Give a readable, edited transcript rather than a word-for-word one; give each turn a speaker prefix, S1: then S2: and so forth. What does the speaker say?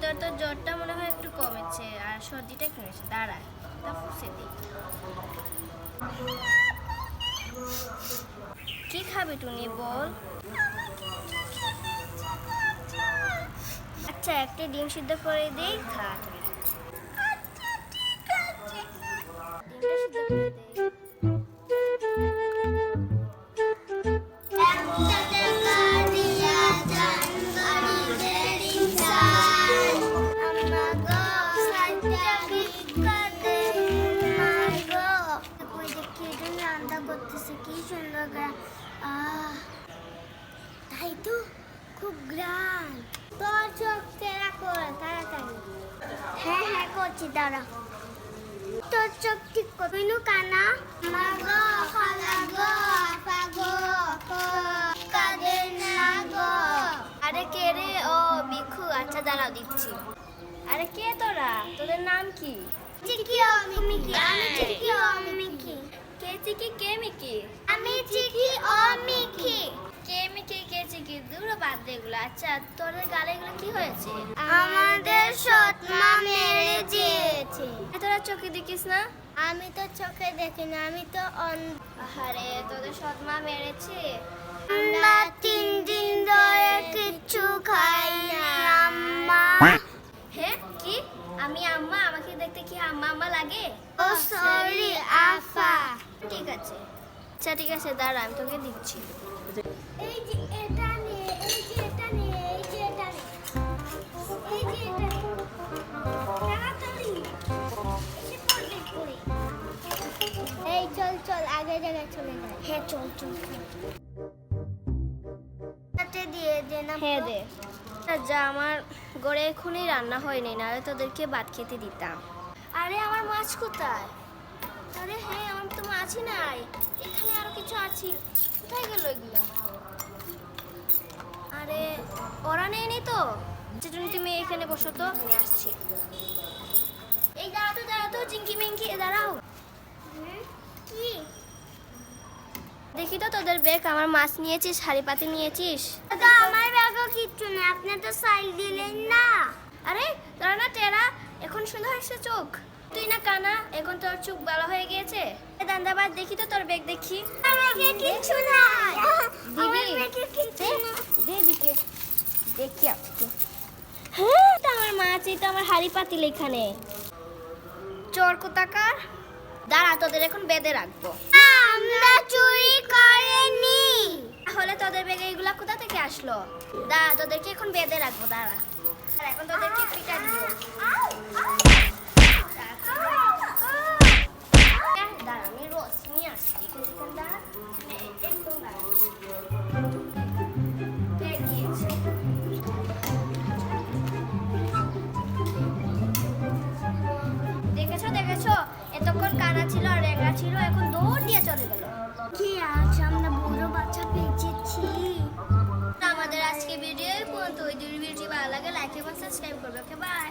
S1: তোর তো জ্বরটা মনে হয় একটু কমেছে আর সর্দিটা কমেছে। দাঁড়া, তা ফুসে দিই। কি খাবি টুনি বল? আচ্ছা, একটা ডিম সিদ্ধ করে দিই, খা তুমি। ডিমটা সিদ্ধ করে দে।
S2: কি সুন্দর তাই তো, খুব গ্রাম। তোর চোখ তেরা কর তাড়াতাড়ি। হ্যাঁ হ্যাঁ করছি, দাঁড়া। তোর চোখ ঠিক করবিনু কানা। মা গো, খালা গো, আপা গো, কাদের না গো।
S1: আরে কে রে? ও ভিক্ষু। আচ্ছা দাঁড়াও, দিচ্ছি। আরে কে তোরা? তোদের নাম কি?
S2: চিকি ও মিকি। আমি চিকি ও মিকি।
S1: কে চিকি কে মিকি?
S2: আমি চিকি ও মিকি।
S1: কে মিকি কে চিকি? দূর বাদ দে এগুলো। আচ্ছা, তোদের গালে এগুলো কি হয়েছে?
S2: আমাদের সৎমা মেরে দিয়েছে।
S1: তোরা চোখে দেখিস না?
S2: আমি তো চোখে দেখি না, আমি তো
S1: আরে তোদের সৎ মা মেরেছে?
S2: আমরা 3 দিন ধরে কিচ্ছু খাই না আম্মা।
S1: হ্যাঁ কি? আমি আম্মা? আমাকে দেখতে কি আম্মা আম্মা লাগে?
S2: ও সরি আফা।
S1: ঠিক আছে, আচ্ছা ঠিক আছে, দাঁড়া আমি তোকে দিচ্ছি।
S2: এই যে এটা নে, এই যে এটা নে, এই যে এটা নে, এই যে এটা নে। তাড়াতাড়ি এসে পড়বে পড়ে। এই চল চল, আগে জায়গায় চলে যাই। হ্যাঁ চল চল। তাতে দিয়ে দে না।
S1: হ্যাঁ দে। যা, আমার গড়ে এখনই রান্না হয়নি, নাহলে তোদেরকে ভাত খেতে দিতাম। আরে আমার মাছ কোথায়? আরে হ্যাঁ, আমার তো মাছই নাই। এখানে আরো কিছু আছে, কোথায় গেল এগুলো? আরে ওরা নেয়নি তো? তুমি এখানে বসো তো, আমি আসছি। এই দাঁড়াও তো চিঙ্কি মিঙ্কি, দাঁড়াও।
S2: কি?
S1: দেখি তো তোদের ব্যাগ। আমার মাছ নিয়েছিস, হাড়ি পাতি নিয়েছিস?
S2: দাদা আমার ব্যাগও কিচ্ছু নেই, আপনি তো সাইড দিলেন না।
S1: আরে তোরা না টেরা, এখন সুন্দর হয়েছে চোখ। তুই না কানা, এখন তোর চোখ ভালো হয়ে গিয়েছে। দান্দাবাদ, দেখি তো তোর ব্যাগ, দেখি।
S2: ব্যাগে কিচ্ছু নাই।
S1: দিবি?
S2: ব্যাগে কিচ্ছু নাই।
S1: দে দিকে, দেখি আজকে। হ্যাঁ, এটা আমার মাছ, এটা আমার হাড়ি পাতিল এখানে। চোর কোথাকার! দাঁড়া, তোদের এখন বেঁধে রাখবো।
S2: আমরা চুরি করিনি।
S1: তাহলে তোদের ব্যাগে এগুলা কোথা থেকে আসলো? দাঁড়া, তোদেরকে এখন বেঁধে রাখবো, দাঁড়া। আর এখন তোদেরকে পিটা দিব। দাঁড়া, আমি রোজ নিয়ে আসছি। এখানে দাঁড়া, একদম দাঁড়া। গিয়েছে। দেখেছো, এতক্ষণ কানা ছিল আর রেঙ্গা ছিল, এখন দৌড় দিয়ে চলে গেল।
S2: কি আজ আমরা বড় বাচ্চা পেয়েছি।
S1: আমাদের আজকে ভিডিও পর্যন্ত। ওই ভিডিওটি ভালো লাগে লাইক এবং সাবস্ক্রাইব করবে। Okay bye.